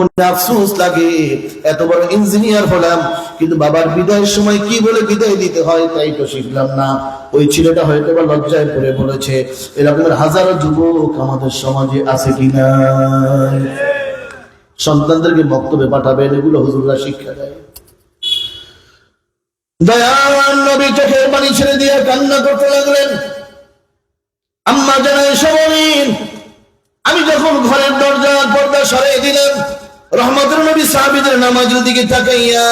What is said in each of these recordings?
জীবনে আফসোস লাগে, এত বড় ইঞ্জিনিয়ার হলাম, কিন্তু বাবার বিদায়ের সময় কি বলে বিদায় দিতে হয় তাই তো শিখলাম না। ওই ছেলেটা হয়তো বা লজ্জায় পড়ে বলেছে। এরকমের হাজারো যুবক আমাদের সমাজে আছে কিনা? সন্তানদেরকে বক্তব্যে পাঠাবেন, এগুলো হুজুররা শিক্ষা দেয়। দয়াল নবী চোখের পানি ছেড়ে দিয়ে কান্না করতে লাগলেন। আম্মা জান আয়েশা বলেন, আমি যখন ঘরের দরজার পর্দা সরিয়ে দিলাম, রহমতের নবী সাহাবীদের নামাজের দিকে তাকাইয়া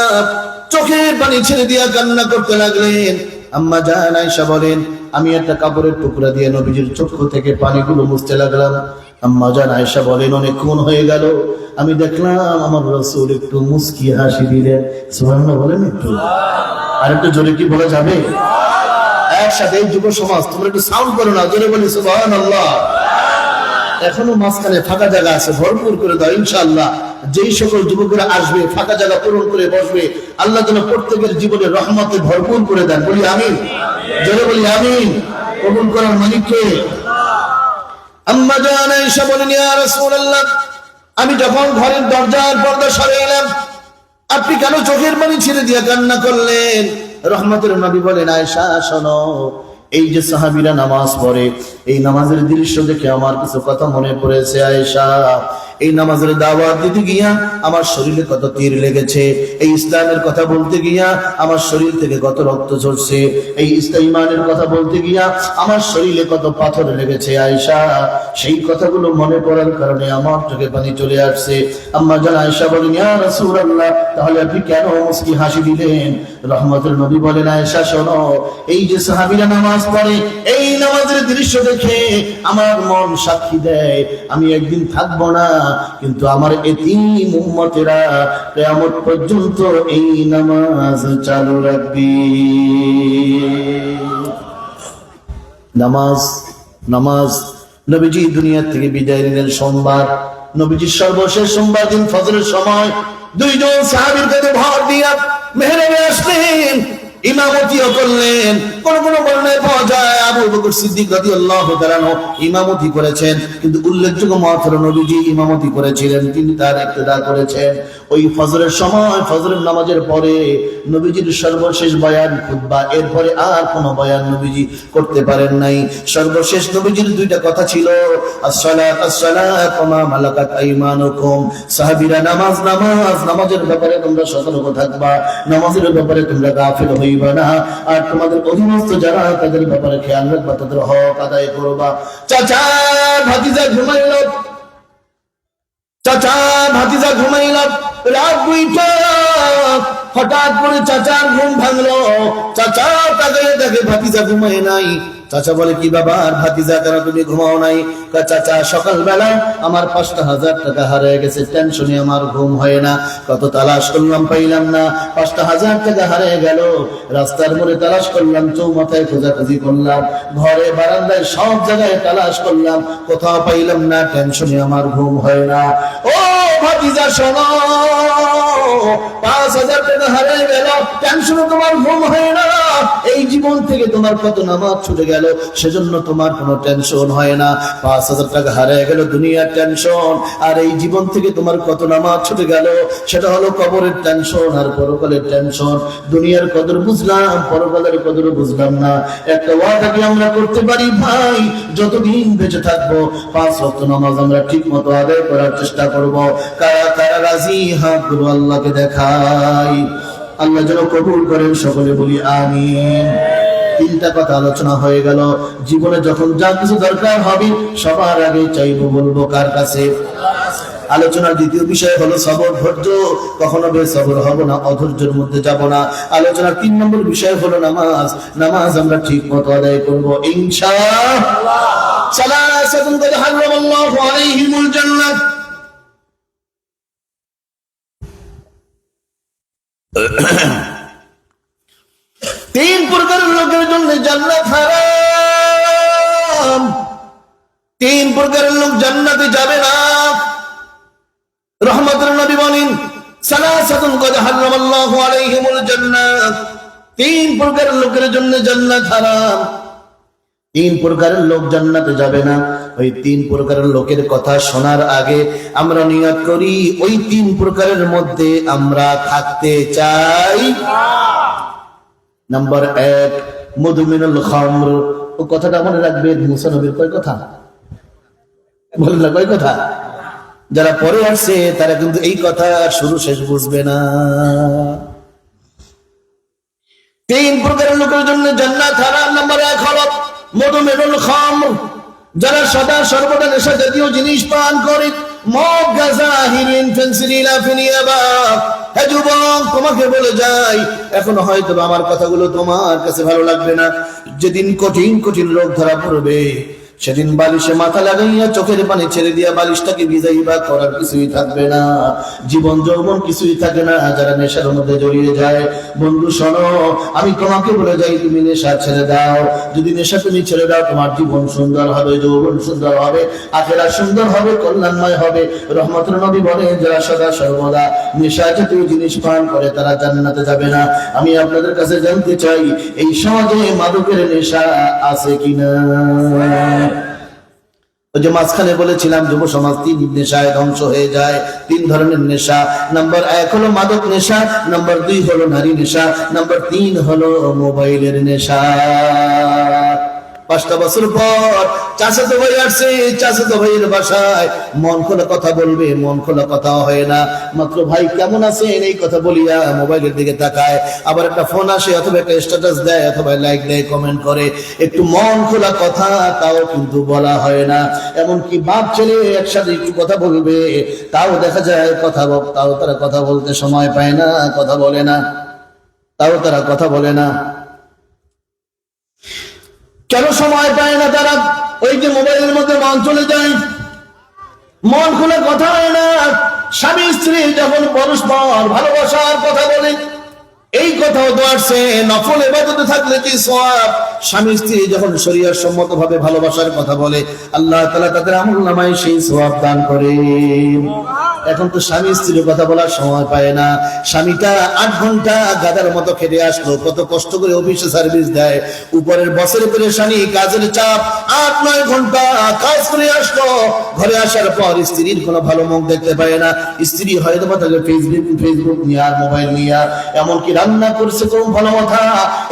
চোখের পানি ছেড়ে দিয়া কান্না করতে লাগলেন। আম্মা জান আয়েশা বলেন, আমি একটা কাপড়ের টুকরা দিয়ে নবীজির চক্ষু থেকে পানিগুলো মুছতে লাগলাম। আম্মা জান আয়েশা বলেন, অনেকক্ষণ হয়ে গেল, আমি দেখলাম আমার রাসূল একটু মুস্কি হাসি দিলেন। সুবহানাল্লাহ বলেন একটু, আর একটু জোরে কি বলা যাবে? একসাথে এই যুব সমাজ তোমরা একটু সাউন্ড করো না, জোরে বলি সুবহানাল্লাহ। এখনো মাঝখানে ফাঁকা জায়গা আছে, ভরপুর করে দাও ইনশাআল্লাহ। যেই সকল যুবকেরা আসবে ফাঁকা জায়গা পূরণ করে বসবে, আল্লাহ যেন প্রত্যেকের জীবনে রহমতে ভরপুর করে দেন। বলি আমিন, জোরে বলি আমিন। কবুল করার মালিক কে? আম্মা জান আয়েশা বলেন, ইয়া রাসূলুল্লাহ, আমি যখন ঘরের দরজার পর্দা সরিয়ে এলাম, আপনি কেন চোখের পানি ছেড়ে দিয়ে কান্না করলেন? রহমতের নবী বলেন, আয়েশা শোনো, এই যে সাহাবীরা নামাজ পড়ে, এই নামাজের দৃশ্য দেখে আমার কিছু কথা মনে পড়েছে আয়েশা। এই নামাজের দাওয়াত দিতে গিয়া আমার শরীরে কত তীর লেগেছে, এই ইসলামের কথা বলতে গিয়া আমার শরীর থেকে কত রক্ত ঝরছে, এই ইমানের কথা বলতে গিয়া আমার শরীরে কত পাথর লেগেছে আয়েশা। সেই কথাগুলো মনে পড়ার কারণে আমার চোখে পানি চলে আসছে। আম্মা জান আয়েশা বলেন, ইয়া রাসূলুল্লাহ, তাহলে আপনি কেন মুস্কি হাসি দিলেন? রহমতের নবী বলেন, আয়েশা শোনো, এই যে সাহাবীরা নামাজ পড়ে, এই নামাজের দৃশ্য দেখে আমার মন সাক্ষী দেয় আমি একদিন থাকবো না, কিন্তু আমার এতিম উম্মতেরা কিয়ামত পর্যন্ত এই নামাজ চালু রাখবে। নামাজ নামাজ নবীজি দুনিয়া থেকে বিদায় নিলেন সোমবার। নবীজির সর্বশেষ সোমবার দিন ফজরের সময় দুইজন সাহাবীর কাছে ভর দিয়া মেহরাবে আসলেন, ইমামতিও করলেন। কোন কোন বর্ণনায় পাওয়া যায় আবু বকর সিদ্দিক রাদিয়াল্লাহু তাআলা ইমামতি করেছেন, কিন্তু উল্লেখযোগ্য মত হলো নবীজি ইমামতি করেছিলেন, তিনি তার ইক্তেদা করেছেন। ওই ফজরের সময়, ফজরের নামাজের পরে নবীজির সর্বশেষ বয়ান খুতবা, এরপরে আর কোনো বয়ান নবীজি করতে পারেন নাই। সর্বশেষ নবীজির দুইটা কথা ছিল, আসসালাত আসসালাত ওয়া মা মালাকাত আইমানুকুম। সাহাবীরা নামাজ নামাজ, নামাজের ব্যাপারে তোমরা সতর্ক থাকবা, নামাজের ব্যাপারে তোমরা গাফিল হইবা না, আর তোমাদের অধীনস্থ যারা তাদের ব্যাপারে খেয়াল রাখবা, তাদের হক আদায় করবা। চাচা ভাতিজা ঘুমাইল, চাচা ভাতিজা ঘুমাইল, রাত 2টা, হঠাৎ করে চাচার ঘুম ভাঙলো। চাচা তাকায় দেখে ভাতিজা ঘুমায় নাই। চাচা বলে, কি বাবা আর ভাতিজা কেন তুমি ঘুমাও নাই? চাচা, সকালবেলা আমার 5,000 টাকা হারিয়ে গেছে, টেনশনে আমার ঘুম হয় না, কত তালাশ করলাম পাইলাম না, 5,000 টাকা হারিয়ে গেল। রাস্তার মোড়ে তালাশ করলাম, চৌমাথায় খোঁজাখুঁজি করলাম, ঘরে বারান্দায় সব জায়গায় তালাশ করলাম, কোথাও পাইলাম না, টেনশনে আমার ঘুম হয় না। ও ভাতিজা শোনো, 5,000 টাকা হারিয়ে গেল, টেনশনে তোমার ঘুম হয় না। এই জীবন থেকে তোমার কত নামাজ ছুটে গেল, সেজন্য তোমার কোনো টেনশন হয় না। 5,000 টাকা হারিয়ে গেল দুনিয়ার টেনশন, আর এই জীবন থেকে তোমার কত নামাজ ছুটে গেল, সেটা হলো কবরের টেনশন আর পরকালের টেনশন। দুনিয়ার কদর বুঝলাম, পরকালের কদর বুঝলাম না। একটা ওয়াদা কি আমরা করতে পারি ভাই, যতদিন বেঁচে থাকবো 5 ওয়াক্ত নামাজ আমরা ঠিক মতো আদায় করার চেষ্টা করব। কারা কারা রাজি, হাত গুলো আল্লাহকে দেখাই, আল্লাহ যেন কবুল করেন, সকলে বলি আমিন। 3টা কথা আলোচনা হয়ে গেল। জীবনে যখন যা কিছু দরকার হবে সবার আগে চাইবো, বলবো কার কাছে? আলোচনার দ্বিতীয় বিষয় হলো সবর, ধৈর্য। কখনো বেসবর হব না, অধৈর্যের মধ্যে যাব না। আলোচনার 3 নম্বর বিষয় হলো নামাজ। নামাজ আমরা ঠিক মতো আদায় করবো ইনশাআল্লাহ। সালাসাতুন কাদ হারামাল্লাহু আলাইহিমুল জান্নাত। 3 প্রকারের লোকের জন্য জান্নাত হারাম। 3 প্রকারের লোক জান্নাতে যাবে না। রহমতের নবী বলেন, সালাসাতুন কাদ হারামাল্লাহু আলাইহিমুল জান্নাত। 3 প্রকারের লোকের জন্য জান্নাত হারাম। 3 প্রকারের লোক জান্নাতে যাবে না। ওই 3 প্রকারের লোকের কথা শোনার আগে আমরা নিয়ত করি ওই 3 প্রকারের মধ্যে আমরা থাকতে চাই। নাম্বার 1 মুদমিনুল খামর। ও কথাটা মনে রাখবে, মুসা নবীর কয় কথা বলেন না, কয় কথা। যারা পরে আসছে তারা কিন্তু এই কথা শুরু শেষ বুঝবে না। 3 প্রকারের লোকের জন্য জান্নাত হারাম। নাম্বার 1 হলো মুদমিনুল খামর, যারা সদা সর্বদা নেশা জাতীয় জিনিস পান করে, মদ, গাঁজা, হেরোইন, ফেন্সিডিল, ইয়াবা। হে যুবক, তোমাকে বলে যাই, এখন হয়তো আমার কথাগুলো তোমার কাছে ভালো লাগবে না। যেদিন কঠিন কঠিন রোগ ধরা পড়বে, সেদিন বালিশে মাথা লাগাইয়া চোখের পানি ছেড়ে দিয়া বালিশটাকে ভিজাইবা, করার কিছুই থাকবে না, জীবন যৌবন কিছুই থাকে না। যারা নেশার মধ্যে জড়িয়ে যায়, বন্ধু শোনো, আমি তোমাকে বলে যাই, তুমি নেশা ছেড়ে দাও। যদি নেশা তুমি ছেড়ে দাও, তোমার জীবন সুন্দর হবে, যৌবন সুন্দর হবে, আখিরাত সুন্দর হবে, কল্যাণময় হবে। রহমতের নবী বলেন, যারা সদা সর্বদা নেশা জাতীয় জিনিস পান করে তারা জান্নাতে যাবে না। আমি আপনাদের কাছে জানতে চাই, এই সমাজে মাদকের নেশা আছে কিনা? ওই যে মাঝখানে বলেছিলাম যুব সমাজ 3 নেশায় ধ্বংস হয়ে যায়। 3 ধরনের নেশা। নাম্বার 1 হলো মাদক নেশা, নাম্বার 2 হলো নারী নেশা, নাম্বার 3 হলো মোবাইলের নেশা। 5টা বছর পর চাচাতো ভাই আসছে, চাচাতো ভাইয়ের বাসায় মন খোলা কথা বলবে, মন খোলা কথা হয় না, মাত্র ভাই কেমন আছেন এই কথা বলিয়া মোবাইলের দিকে তাকায়। আবার একটা ফোন আসে, অথবা একটা স্ট্যাটাস দেয়, অথবা লাইক দেয়, কমেন্ট করে, একটু মন খোলা কথা তাও কিন্তু বলা হয় না। এমনকি বাপ ছেলে একসাথে একটু কথা বলবে, তাও দেখা যায় তাও তারা কথা বলতে সময় পায় না, কথা বলে না, তাও তারা কথা বলে না। কেন সময় পায় না তারা? ওই যে মোবাইলের মধ্যে মন চলে যায়, মন খুলে কথা হয় না। স্বামী স্ত্রী যখন পরস্পর ভালোবাসার কথা বলে, এই কথাও তো আসছে নফল ইবাদতে থাকলে কি সওয়াব। স্বামী স্ত্রী যখন শরীয়ত সম্মত ভাবে ভালোবাসার কথা বলে, আল্লাহ তাআলা তাদের আমলনামায় সেই সওয়াব দান করেন। এখন তো স্বামী স্ত্রীর কথা বলার সময় পায় না। স্বামীটা 8 ঘন্টা গাদার মতো খেটে আসলো, কত কষ্ট করে অফিসে সার্ভিস দেয়, উপরের বসের পেরেশানি, কাজের চাপ, 8-9 ঘন্টা কাজ করে আসলো। ঘরে আসার পর স্ত্রীর কোনো ভালো মুখ দেখতে পায় না। স্ত্রী হয়তো বা তাকে ফেসবুক নিয়ে আর মোবাইল নিয়ে, এমনকি রান্না করছে কোন ভালো কথা,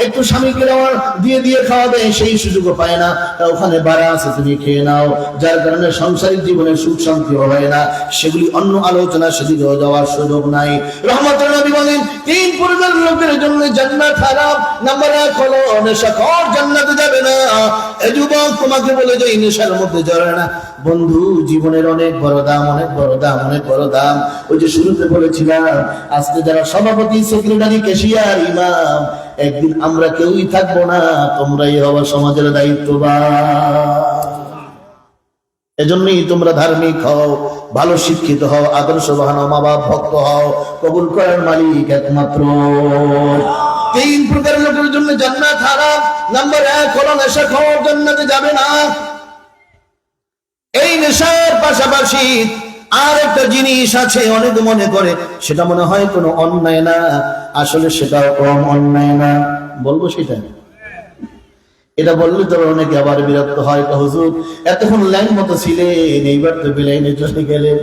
একটু স্বামীকে দিয়ে দিয়ে খাওয়া দেয়, সেই সুযোগও পায় না। তা ওখানে বাড়া আছে, তুমি খেয়ে নাও। যার কারণে সংসারিক জীবনে সুখ শান্তি হয় না। সেগুলি অন্য আলোচনা, সেদিকে যাওয়ার সুযোগ নাই। রহমতের নবী বলেন, 3 প্রকারের লোকের জন্য জান্নাত হারাম। নাম্বার 1 হলো নেশাখোর, জান্নাতে যাবে না। এ যুবক, তোমাকে বলে যাই, নেশার মধ্যে জড়ায় না। বন্ধু, জীবনের অনেক বড় দাম, অনেক বড় দাম, অনেক বড় দাম। ওই যে শুরুতে বলেছিলাম, আজকে যারা সভাপতি, সেক্রেটারি, ক্যাশিয়ার, ইমাম, একদিন আমরা কেউই থাকবো না, তোমরাই হওয়া সমাজের দায়িত্ববান। এজন্যই তোমরা ধার্মিক হও, ভালো শিক্ষিত হও, আদর্শবান, মা বাপ ভক্ত হও, কবুল করার মালিক একমাত্র। 3 প্রকারের লোকের জন্য জান্নাত হারাম। নাম্বার 1 হলো নেশাখোর, জান্নাতে যাবে না। এই নেশার পাশাপাশি আর একটা জিনিস আছে, অনেকে মনে করে সেটা মনে হয় কোনো অন্যায় না, আসলে সেটাও কম অন্যায় না। বলবো সেটা, এটা বললে তো অনেকে আবার বিরক্ত হয়, হুজুর এতক্ষণ লাইন মতো ছিলেন, এইবার তো বেলাইনে চলে গেলেন।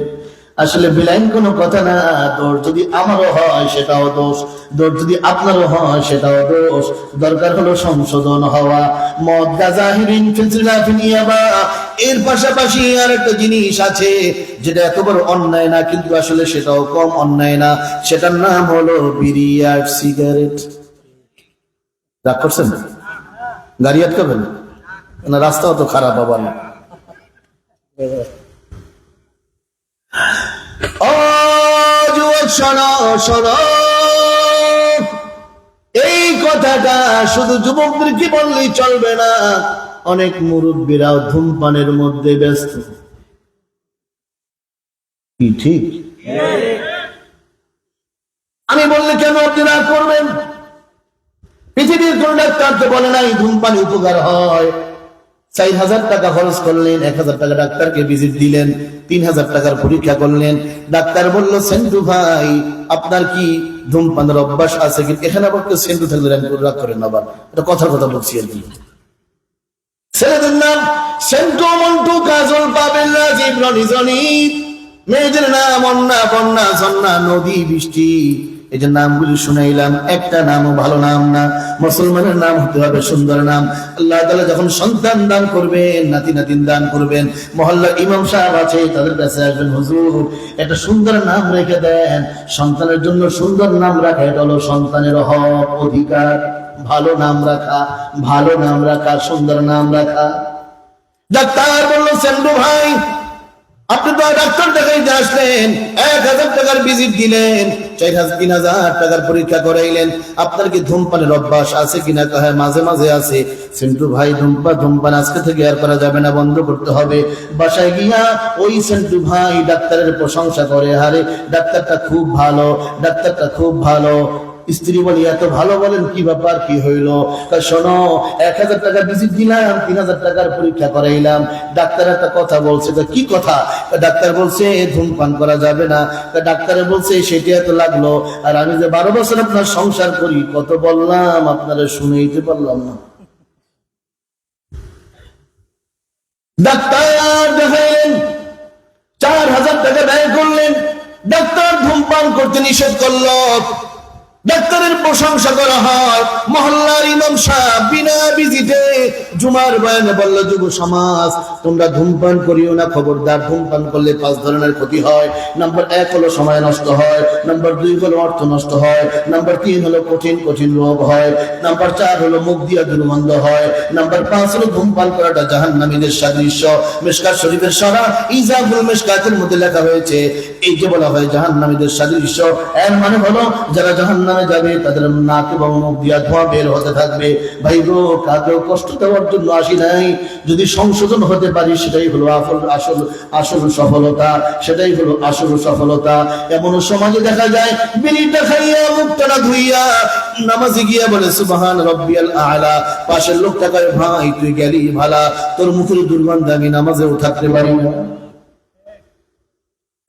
আসলে বেলাইন কোনো কথা না। দোষ যদি আমারও হয় সেটাও দোষ, দোষ যদি আপনারও হয় সেটাও দোষ। দরকার হলো সংশোধন হওয়া। মদ, গাঁজা, হেরোইন, ফেন্সিডিল, ইয়াবা, এর পাশাপাশি আর একটা জিনিস আছে যেটা এত বড় অন্যায় না, কিন্তু আসলে সেটাও কম অন্যায় না। সেটার নাম হলো বিড়ি আর সিগারেট। রাগ করছেন? গাড়ি আটকাবেন না, রাস্তাও তো খারাপ আবার না। ও যুবক, শোনো শোনো, এই কথাটা শুধু যুবকদেরকে বললেই চলবে না। অনেক মুরব্বীরাও ধূমপানের মধ্যে ব্যস্ত। কি ঠিক? আমি বললে কেন আপনি না করবেন? পৃথিবীর কোন ডাক্তার তো বলে নাই ধূমপান উপকার হয়। 4000 টাকা খরচ করলেন, 1000 টাকা ডাক্তারকে ভিজিট দিলেন, 3000 টাকার পরীক্ষা করলেন। ডাক্তার বলল, সেন্টু ভাই আপনার কি ধূমপানের অভ্যাস আছে? কিন্তু এখানে আবার কেউ সেন্টু থাকলে রাগ করেন না, এটা কথার কথা বলছি আর কি। ছেলেদের নাম সেন্টু মন্টু কাজল পাবেন রাজীব রনিজনি, মেয়েদের নাম অন্না বন্যা ঝর্ণা নদী বৃষ্টি। এই যে নামগুলি শুনাইলাম, একটা নামও ভালো নাম না। মুসলমানের নাম হতে হবে সুন্দর নাম। আল্লাহ তাআলা যখন সন্তান দান করবেন, নাতি নাতিন দান করবেন, মহল্লার ইমাম সাহেব আছে, তাদের কাছে আসবেন, হুজুর একটা সুন্দর নাম রেখে দেন। সন্তানের জন্য সুন্দর নাম রাখা এটা হলো সন্তানের হক, অধিকার। ভালো নাম রাখা, ভালো নাম রাখা, সুন্দর নাম রাখা। ডাক্তার বলল, সেন্টু ভাই আপনি তো ডাক্তার দেখাইতে আসলেন, 1000 টাকার ভিজিট দিলেন, 3000 টাকার পরীক্ষা করাইলেন, আপনার কি ধূমপানের অভ্যাস আছে কিনা? হ্যাঁ মাঝে মাঝে আছে। সেন্টু ভাই ধূমপান আজকে থেকে আর করা যাবে না, বন্ধ করতে হবে। বাসায় গিয়া ওই সেন্টু ভাই ডাক্তারের প্রশংসা করে, আরে ডাক্তারটা খুব ভালো, ডাক্তারটা খুব ভালো। স্ত্রী বলি, এত ভালো বলেন, কি ব্যাপার, কি হইল? শোনো, 1000 টাকা ভিজিট দিলাম, 3000 টাকার পরীক্ষা করাইলাম, ডাক্তার একটা কথা বলছে। কি কথা? ডাক্তার বলছে ধূমপান করা যাবে না। ডাক্তারে বলছে সেটা এত লাগলো, আর আমি যে 12 বছর আপনার সংসার করি, কত বললাম আপনারা শুনেইতে পারলাম না। ডাক্তার দেখাইলেন, 4000 টাকা ব্যয় করলেন, ডাক্তার ধূমপান করতে নিষেধ করলো। ডাক্তারের প্রশংসা করা হয়, মহল্লার ইমাম সাহেব বিনা ভিজিটে জুমার বয়ানে বলল, যুব সমাজ তোমরা ধূমপান করিও না, খবরদার। ধূমপান করলে 5 ধরনের ক্ষতি হয়। নাম্বার 1 হলো সময় নষ্ট হয়, নাম্বার 2 হলো অর্থ নষ্ট হয়, নাম্বার 3 হলো কঠিন কঠিন রোগ হয়, নাম্বার 4 হলো মুখ দিয়া দুর্গন্ধ হয়, নাম্বার 5 হলো ধূমপান করাটা জাহান্নামীদের সাদৃশ্য। মিশকাত শরীফের সরা ইজাবুল মিশকাতের মধ্যে লেখা হয়েছে, এই যে বলা হয় জাহান্নামীদের সাদৃশ্য, এর মানে হলো যারা জাহান্নামে যাবে তাদের নাক এবং মুখ দিয়া ধোঁয়া বের হতে থাকবে। ভাই গো, কাকেও কষ্ট দেওয়ার জন্য আসি নাই, যদি সংশোধন হতে পারি সেটাই হলো আসল সফলতা, সেটাই হলো আসল সফলতা। এমন সমাজে দেখা যায় বিড়িটা খাইয়া মুখটা ধুইয়া নামাজে গিয়া বলে সুবহান রাব্বিয়াল আ'লা, পাশের লোকটা কয় ভাই তুই গেলি ভালা, তোর মুখের দুর্গন্ধ আমি নামাজেও থাকতে পারি না।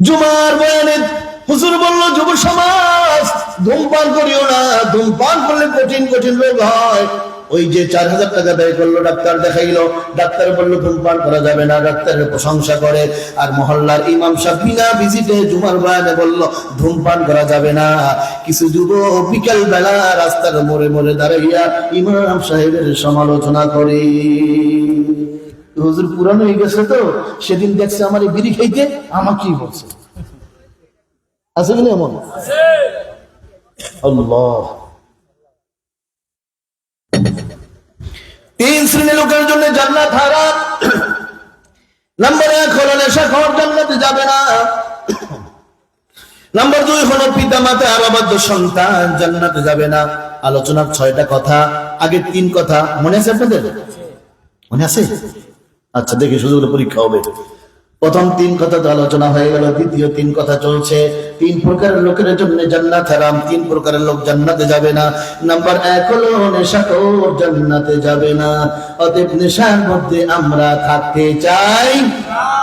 জুমার বয়ানে হুজুর বলল, যুব সমাজ ধূমপান করিও না, ধূমপান করলে কঠিন কঠিন রোগ হয়। ওই যে 4000 টাকা ব্যয় করলো, ডাক্তার দেখাইলো, ডাক্তার বললো ধূমপান করা যাবে না, ডাক্তারের প্রশংসা করে। আর মহল্লার ইমাম সাহেব বিনা ভিজিটে জুমার বয়ানে বলল ধূমপান করা যাবে না। কিছু যুবক বিকাল বেলা রাস্তার মোড়ে মোড়ে দাঁড়াইয়া ইমাম সাহেবের সমালোচনা করে। হুজুর পুরানো হয়ে গেছে তো, সেদিন দেখছে আমার এই বিড়ি খাইতে, আমাকেই বলছে। আছে কিনা এমন? আল্লাহ। 3 শ্রেণীর লোকের জন্য জান্নাত হারাম। নাম্বার 1 হলো নেশাখোর, জান্নাতে যাবে না। নাম্বার 2 হলো পিতা মাতা আর অবাধ্য সন্তান, জান্নাতে যাবে না। আলোচনার 6টা কথা, আগের 3 কথা মনে আছে আপনাদের? মনে আছে? আচ্ছা, দেখি সুযোগ পরীক্ষা হবে। প্রথম 3 কথা তো আলোচনা হয়ে গেল, দ্বিতীয় 3 কথা চলছে। 3 প্রকারের লোকের জন্য জান্নাত হারাম, 3 প্রকারের লোক জান্নাতে যাবে না। নাম্বার 1 হলো নেশাখোর, জান্নাতে যাবে না। অতএব নেশার মধ্যে আমরা থাকতে চাই।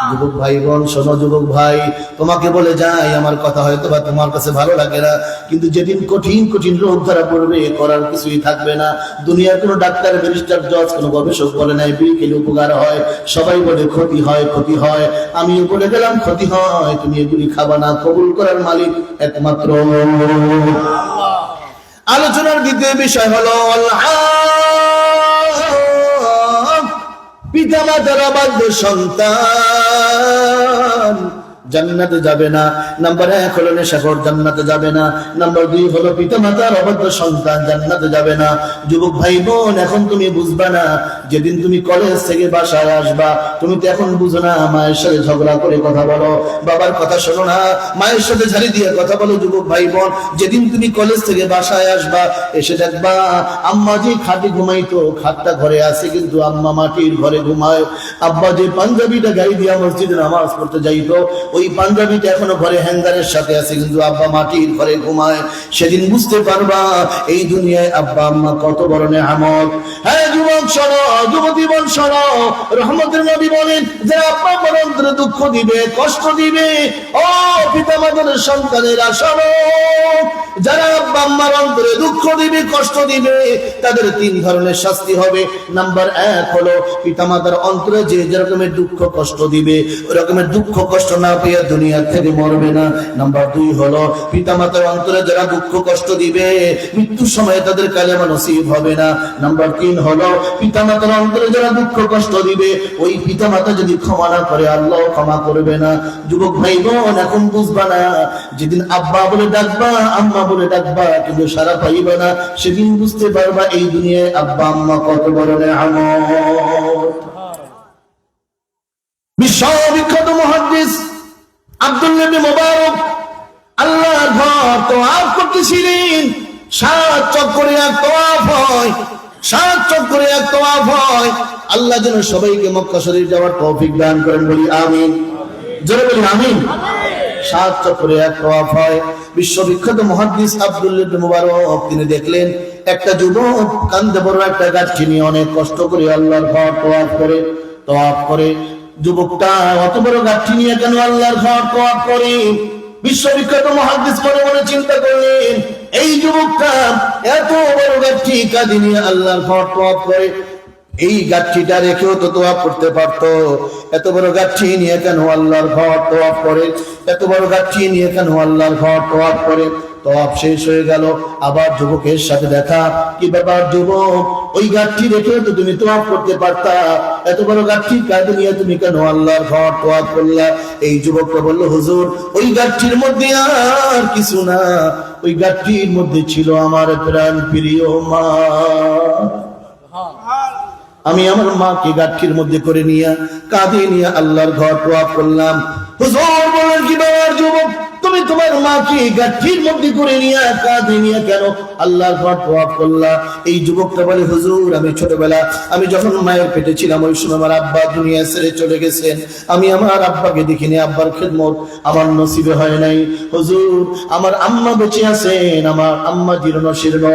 যুবক ভাই বোন শোনো, যুবক ভাই তোমাকে বলে যাই, আমার কথা হয়তো বা তোমার কাছে ভালো লাগে না, কিন্তু যেদিন কঠিন কঠিন রোগ ধরা পড়বে, করার কিছুই থাকবে না। দুনিয়ার কোনো ডাক্তার, ব্যারিস্টার, জজ, কোনো গবেষক বলে নাই বিড়ি খেলে উপকার হয়, সবাই বলে ক্ষতি হয়, ক্ষতি হয়। আমিও বলে গেলাম ক্ষতি হয়, তুমি এগুলি খাবা না। কবুল করার মালিক একমাত্র আল্লাহ। আলোচনার দ্বিতীয় বিষয় হলো পিতা মাতার অবাধ্য সন্তান জান্নাতে যাবে না। নাম্বার 1 হলো নেশাখোর, জান্নাতে যাবে না। নাম্বার 2 হলো পিতা মাতার অবাধ্য সন্তান, জান্নাতে যাবে না। যুবক ভাই বোন, এখন তুমি বুঝবা না, যেদিন তুমি কলেজ থেকে বাসায় আসবা, তুমি তো এখন বুঝো না। মায়ের সাথে ঝগড়া করে কথা বলো, বাবার কথা শোনো না, মায়ের সাথে ঝাড়ি দিয়ে কথা বলো। যুবক ভাই বোন, যেদিন তুমি কলেজ থেকে বাসায় আসবা, এসে দেখবা আম্মা যে খাটে ঘুমাইতো, খাটটা ঘরে আছে, কিন্তু আম্মা মাটির ঘরে ঘুমায়। আব্বা যে পাঞ্জাবিটা গায়ে দিয়া মসজিদে নামাজ পড়তে যাইতো, ওই ওই পাঞ্জাবিটা এখনো ঘরে হ্যাঙ্গারের সাথে আছে, কিন্তু আব্বা মাটির ঘরে ঘুমায়। সেদিন বুঝতে পারবা এই দুনিয়ায় আব্বা আম্মা কত বড় নেয়ামত। হ্যাঁ যুবক শোনো, যুবতী বোন শোনো, রহমতের নবী বলেন যে আব্বা আম্মার অন্তরে দুঃখ দিবে, কষ্ট দিবে, ও পিতা মাতার সন্তানেরা শোনো, যারা আব্বা আম্মার অন্তরে দুঃখ দিবে, কষ্ট দিবে, তাদের 3 ধরনের শাস্তি হবে। নাম্বার 1 হলো পিতামাতার অন্তরে যে যেরকমের দুঃখ কষ্ট দিবে ওই রকমের দুঃখ কষ্ট না পেয়ে দুনিয়া থেকে মরবে না। নাম্বার 2 হলো পিতামাতার অন্তরে যারা দুঃখ কষ্ট দিবে মৃত্যুর সময় তাদের কালেমা নসিব হবে না। নাম্বার 3 হলো পিতামাতার অন্তরে যারা দুঃখ কষ্ট দিবে ওই পিতামাতা যদি ক্ষমা না করে আল্লাহ ক্ষমা করবে না। যুবক ভাই বোন, এখন বুঝবা না, যেদিন আব্বা বলে ডাকবা, আম্মা বলে ডাকবা, কিন্তু সারা পাইবা না, সেদিন বুঝতে পারবা এই দুনিয়ায় আব্বা আম্মা কত বড় নেয়ামত। বিশ্ববিখ্যাত মুহাদ্দিস আব্দুল্লাহ ইবনে মুবারক আল্লাহর ঘর তওয়াফ করতেছিলেন। 7 চক্করে এক তওয়াফ হয়, 7 চক্করে এক তওয়াফ হয়। আল্লাহ যেন সবাইকে মক্কা শরীফ যাওয়ার তৌফিক দান করেন, বলি আমিন। জোরে বলি আমিন। 7 চক্করে এক তওয়াফ হয়। বিশ্ববিখ্যাত মুহাদ্দিস আব্দুল্লাহ ইবনে মুবারক তিনি দেখলেন একটা যুবক কাঁধে বড় একটা গাছটি নিয়ে অনেক কষ্ট করে আল্লাহর ঘর তওয়াফ করে। যুবকটা অত বড় গাছটি নিয়ে কেন আল্লাহর ঘর তওয়াফ করে? বিশ্ববিখ্যাত মুহাদ্দিস মনে মনে চিন্তা করলেন, এই যুবকটা এত বড় গাছটি কাঁধে নিয়ে আল্লাহর ঘর তওয়াফ করে, এই গাছটিটা রেখেও তো তওয়াফ করতে পারতো। এত বড় গাছটি নিয়ে কেন আল্লাহর ঘর তওয়াফ করে? এত বড় গাছটি নিয়ে কেন আল্লাহর ঘর তওয়াফ করে? তওয়াফ শেষ হয়ে গেল, আবার যুবকের সাথে দেখা। কি ব্যাপার যুবক, ওই গাছটি রেখেও তো তুমি তওয়াফ করতে পারতা, এত বড় গাছটি কাঁধে নিয়ে তুমি কেন আল্লাহর ঘর তওয়াফ করলা? এই যুবকটা বলল, হুজুর ওই গাছটির মধ্যে আর কিছু না, ওই গাছটির মধ্যে ছিল আমার প্রাণ প্রিয় মা। আমি আমার মাকে গাঠির মধ্যে করে নিয়ে কাঁধে নিয়ে আল্লাহর ঘর তওয়াফ করলাম। হুজুর বলেন, কি ব্যাপার যুবক, তুমি তোমার মাকে গাঠির মধ্যে করে নিয়ে কাঁধে নিয়ে কেন আল্লাহর ঘর তওয়াফ করলা? এই যুবকটা বলে, হুজুর আমি ছোটবেলা আমি যখন মায়ের পেটে ছিলাম ওই সময় আমার আব্বা দুনিয়া ছেড়ে চলে গেছেন, আমি আমার আব্বাকে দেখিনি, আব্বার খেদমত আমার নসিবে হয় নাই। হুজুর আমার আম্মা বেঁচে আছেন, আমার আম্মা জীর্ণ শীর্ণ,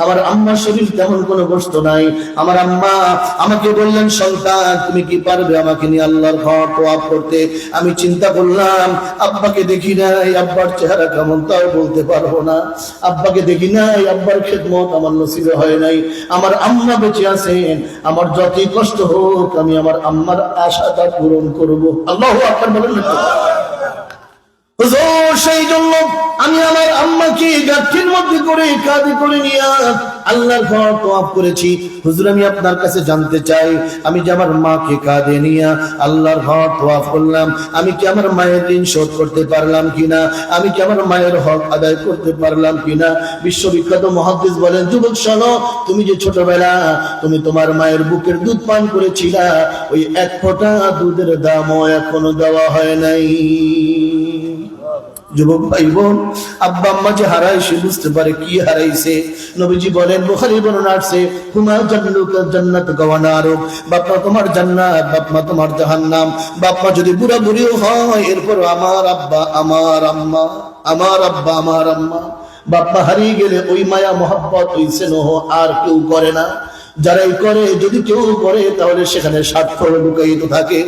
আমার আম্মার শরীর তেমন কোনো গোশত নাই। আমার আম্মা আমাকে বললেন, সন্তান তুমি কি পারবে আমাকে নিয়ে আল্লাহর ঘর তওয়াফ করতে? আমি চিন্তা করলাম আব্বাকে দেখি নাই, আব্বার চেহারা কেমন তাও বলতে পারবো না, আব্বাকে দেখি নাই, আব্বার খেদমত আমার নসিবে হয় নাই, আমার আম্মা বেঁচে আছেন, আমার যতই কষ্ট হোক আমি আমার আম্মার আশাটা পূরণ করব। আল্লাহু আকবার বলেন না? হুজুর সেই জন্য আমি আমার আম্মাকে গাঠির মধ্যে করে কাঁধে করে নিয়ে আল্লাহর ঘর তওয়াফ করেছি। হুজুর আমি আপনার কাছে জানতে চাই, আমি যে আমার মাকে কাঁধে নিয়ে আল্লাহর ঘর তওয়াফ করলাম, আমি কি আমার মায়ের ঋণ শোধ করতে পারলাম কিনা? আমি কি আমার মায়ের হক আদায় করতে পারলাম কিনা? বিশ্ববিখ্যাত মুহাদ্দিস বলেন, যুবক শোনো, তুমি যে ছোটবেলা তুমি তোমার মায়ের বুকের দুধ পান করেছিলা, ওই 1 ফোঁটা দুধের দামও এখনো দেওয়া হয় নাই। যুবক ভাই বোন, আব্বা আম্মা যে হারাইছে বুঝতে পারে কি হারাইছে। নবীজি বলেন, বুখারী বর্ণনা আছে, হুমা জান্নাতুকা জান্নাতুকা ওয়া নারুক, বাপ মা তোমার জান্নাত, বাপ মা তোমার জাহান্নাম। বাপ মা যদি বুড়া বুড়িও হয়, এরপর আমার আব্বা আমার আম্মা, আমার আব্বা আমার আম্মা। বাপ মা হারিয়ে গেলে ওই মায়া মোহাব্বত ওই স্নেহ আর কেউ করে না। যারাই করে, যদি কেউ করে তাহলে সেখানে স্বার্থ লুকায়িত থাকে।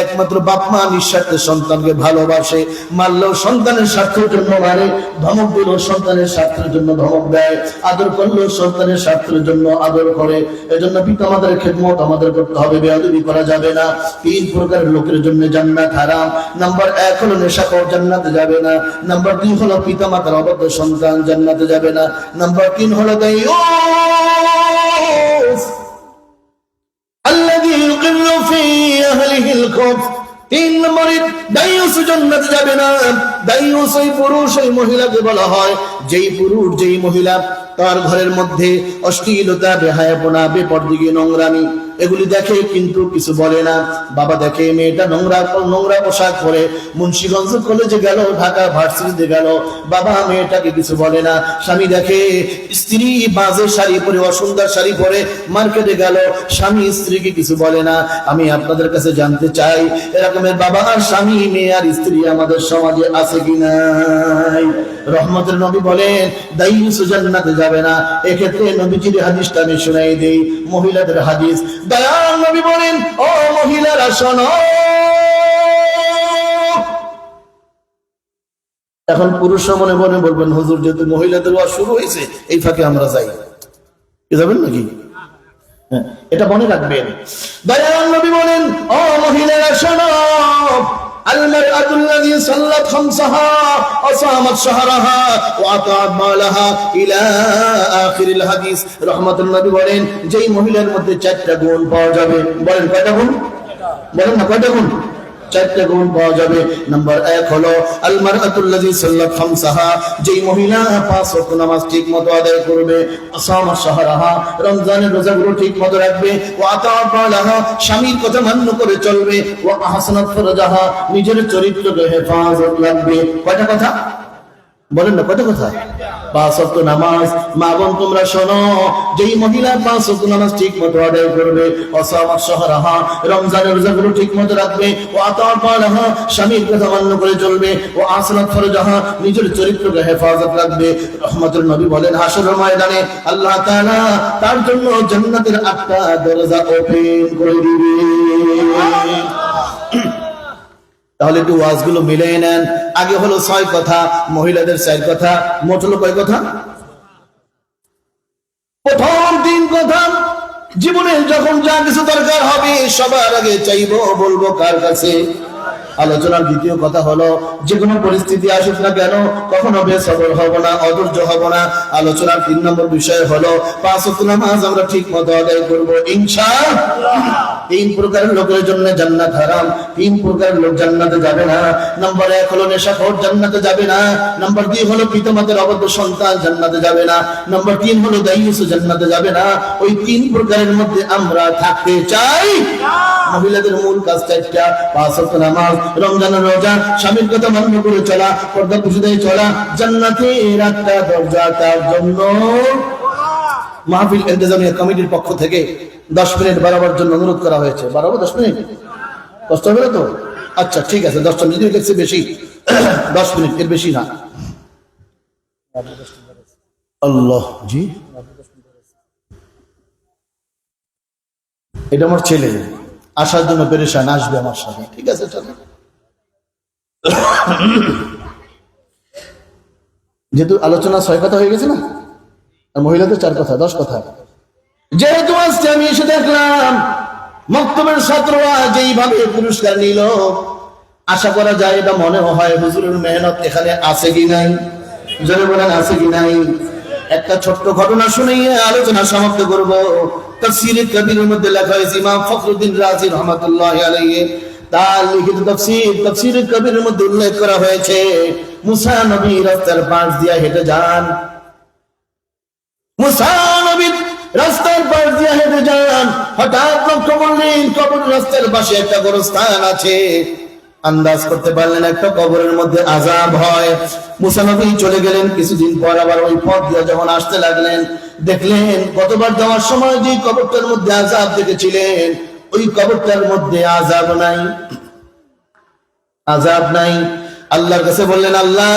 একমাত্র বাপ মা নিঃস্বার্থে সন্তানকে ভালোবাসে, মারলেও সন্তানের স্বার্থের জন্য মারে, ধমক দিলেও সন্তানের স্বার্থের জন্য ধমক দেয়, আদর করলেও সন্তানের স্বার্থের জন্য আদর করে। এজন্য পিতা মাতার খেদমত আমাদের করতে হবে, বেয়াদবি করা যাবে না। 3 প্রকারের লোকের জন্য জান্নাত হারাম। নাম্বার 1 হলো নেশাখোর, জান্নাতে যাবে না। নাম্বার 2 হলো পিতা মাতার অবাধ্য সন্তান, জান্নাতে যাবে না। নাম্বার 3 হলো الذي يقر في أهله الخبث। 3 নম্বরে দায়ুস জান্নাতে যাবে না। দায়ুস ওই পুরুষ ওই মহিলাকে বলা হয় যেই পুরুষ যেই মহিলা তার ঘরের মধ্যে অশ্লীলতা, বেহায়াপনা, বেপরদিগি, নোংরামি এগুলি দেখে কিন্তু কিছু বলে না। বাবা দেখে মেয়েটা নোংরা নোংরা পোশাক পরে মুন্সিগঞ্জ কলেজে গেল, ঢাকা ভার্সিটিতে গেল, বাবা মেয়েটাকে কিছু বলে না। স্বামী দেখে স্ত্রী বাজে শাড়ি পরে, অসুন্দর শাড়ি পরে মার্কেটে গেল, স্বামী স্ত্রীকে কিছু বলে না। আমি আপনাদের কাছে জানতে চাই, এরকমের বাবা আর স্বামী, মেয়ে আর স্ত্রী আমাদের সমাজে আছে কি নাই? রহমতের নবী বলেন দায়ুস জান্নাতে যাবে না। এক্ষেত্রে নবীজির হাদিসটা আমি শোনাই দেই, মহিলাদের হাদিস। দয়াল নবী বলেন, ও মহিলারা শোনো। এখন পুরুষরা মনে মনে বলবেন, হুজুর যেহেতু মহিলাদের ওয়াজ শুরু হয়েছে, এই ফাঁকে আমরা যাই, যাবেন নাকি? এটা মনে রাখবেন। দয়াল নবী বলেন, ও মহিলারা শোনো। المرأة الذي صلت خمسها وصامت شهرها وأطاعت مالها إلى آخر الحديث। রহমতুল নবী বলেন, যেই মহিলার মধ্যে 4টা গুণ পাওয়া যাবে। বলেন কয়টা গুণ? বলেন না কয়টা গুণ? 4টা গুণ পাওয়া যাবে। নাম্বার 1 হলো আল মারআতুল লাযী সাল্লাত খামসাহা, যেই মহিলা 5 ওয়াক্ত নামাজ ঠিকমতো আদায় করবে, আসামা শাহরাহা, রমজানের রোজাগুলো ঠিকমতো রাখবে, ওয়া আতাআত মালাহা, স্বামীর কথা মান্য করে চলবে, ওয়া আহসানাত ফারজাহা, নিজের চরিত্রকে হেফাজত রাখবে। কয়টা কথা? বলেন না কয়টা কথা? 5 ওয়াক্ত নামাজ। মা বোন তোমরা শোনো, যেই মহিলা 5 ওয়াক্ত নামাজ ঠিকমতো আদায় করবে, ওয়াসামাত শাহরাহা, রমজানের রোজাগুলো ঠিকমতো রাখবে, ওয়া আতাআত মালাহা, স্বামীর কথা মান্য করে চলবে, ওয়া আহসানাত ফারজাহা, নিজের চরিত্রকে হেফাজত রাখবে। রহমতুল নবী বলেন, হাসরের ময়দানে আল্লাহ তাআলা তার জন্য জান্নাতের 8টা দরজা ওপেন করে দিবে। তাহলে একটু ওয়াজগুলো মিলিয়ে নেন। আগে হলো 6 কথা, মহিলাদের 4 কথা, মোট হলো কয় কথা? প্রথম 3 কথা, জীবনে যখন যা কিছু দরকার হবে সবার আগে চাইবো বলবো কার কাছে? আলোচনার দ্বিতীয় কথা হলো, যে কোনো পরিস্থিতি আসুক না কেন কখনো বেসবর হব না, অধৈর্য হব না। আলোচনার 3 নম্বর বিষয় হলো 5 ওয়াক্ত নামাজ আমরা ঠিক মতো আদায় করব ইনশাআল্লাহ। 3 প্রকারের লোকের জন্য জান্নাত হারাম, 3 প্রকারের লোক জান্নাতে যাবে না। নাম্বার 1 হলো নেশাখোর, জান্নাতে যাবে না। নাম্বার 2 হলো পিতামাতার অবাধ্য সন্তান, জান্নাতে যাবে না। নাম্বার 3 হলো দায়ুস, জান্নাতে যাবে না। ওই 3 প্রকারের মধ্যে আমরা থাকতে চাই। মহিলাদের মূল কাজ 4টা, 5 ওয়াক্ত নামাজ, রমজানের রোজা, স্বামীর কথা মান্য করে চলা, পর্দা পুষিয়ে চলা, জান্নাতের 8টা দরজা তার জন্য। মাহফিল ইন্তেজামিয়া কমিটির পক্ষ থেকে 10 মিনিট বাড়াবার জন্য অনুরোধ করা হয়েছে। বাড়াবো 10 মিনিট? কষ্ট হবে না তো? আচ্ছা ঠিক আছে, 10টা মিনিট দেখছি বেশি, 10 মিনিট, এর বেশি না। আল্লাহ জি, এটা আমার ছেলে আসার জন্য পেরেশান, আসবে আমার সাথে, ঠিক আছে চলো। যেহেতু আলোচনা 6 কথা হয়ে গেছে না, আর মহিলাদের 4 কথা, 10 কথা। যেহেতু আজকে আমি এসে দেখলাম মক্তবের ছাত্ররা যেইভাবে পুরস্কার নিল, আশা করা যায় এটা মনে হয় হুজুরের মেহনত এখানে আছে কি নাই? জোরে বলেন আছে কি নাই? একটা ছোট্ট ঘটনা শুনিয়ে আলোচনা সমাপ্ত করব। তাফসীরে কবিরের মধ্যে লেখা হয়েছে, ইমাম ফখরুদ্দিন রাজি রহমাতুল্লাহি আলাইহি তার লিখিত তাফসীরে কবিরের মধ্যে উল্লেখ করা হয়েছে, মুসা নবী রাস্তার পাশ দিয়ে হেঁটে যান। মুসা নবী রাস্তার পাশ দিয়ে হেঁটে যান, হঠাৎ লক্ষ্য করলেন কবর রাস্তার পাশে একটা গোরস্থান আছে। আন্দাজ করতে পারলেন একটা কবরের মধ্যে আযাব হয়। মুসা নবী চলে গেলেন। কিছুদিন পর আবার ওই পথ দিয়ে যখন আসতে লাগলেন, দেখলেন গতবার যাওয়ার সময় যে কবরটার মধ্যে আযাব দেখেছিলেন, ওই কবরটার মধ্যে আযাব নাই, আযাব নাই। আল্লাহর কাছে বললেন, আল্লাহ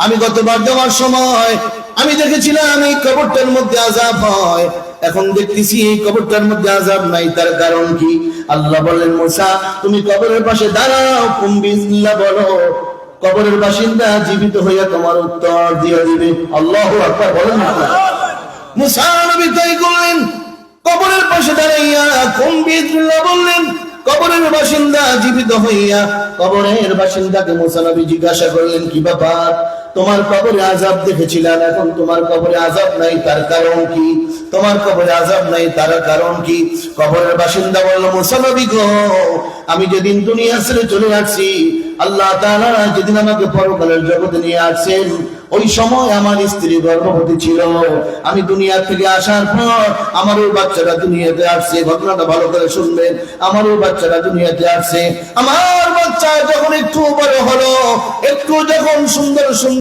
আমি গতবার যাওয়ার সময় আমি দেখেছিলাম এই কবরটার মধ্যে আযাব হয়, এখন দেখতেছি এই কবরটার মধ্যে আযাব নাই, তার কারণ কি? আল্লাহ বললেন, মুসা তুমি কবরের পাশে দাঁড়াও, কুম বিসমিল্লাহ বলো, কবরের বাসিন্দা জীবিত হইয়া তোমার উত্তর দিয়ে দিবে। আল্লাহু আকবার বলেন না? মুসা নবী তাই করলেন, কবরের পাশে দাঁড়াইয়া কুম বিসমিল্লাহ বললেন, কবরের বাসিন্দা জীবিত হইয়া কবরের বাসিন্দাকে মুসা নবী জিজ্ঞাসা করলেন, কি ব্যাপার, তোমার কবরে আযাব দেখেছিলাম, এখন তোমার কবরে আযাব নাই, তার কারণ কি? তোমার কবরে আযাব নাই, তার কারণ কি? কবরের বাসিন্দা বলল, মুসা নবী গো, আমি যেদিন দুনিয়া ছেড়ে চলে আসছি, আল্লাহ তাআলা যেদিন আমাকে পরকালের জগতে নিয়ে আসছেন, ওই সময় আমার স্ত্রী গর্ভবতী ছিল। আমি দুনিয়া থেকে আসার পর আমার ওই বাচ্চাটা দুনিয়াতে আসছে। ঘটনাটা ভালো করে শুনবেন। আমার ওই বাচ্চাটা দুনিয়াতে আসছে। আমার বাচ্চা যখন একটু বড় হলো, একটু যখন সুন্দর সুন্দর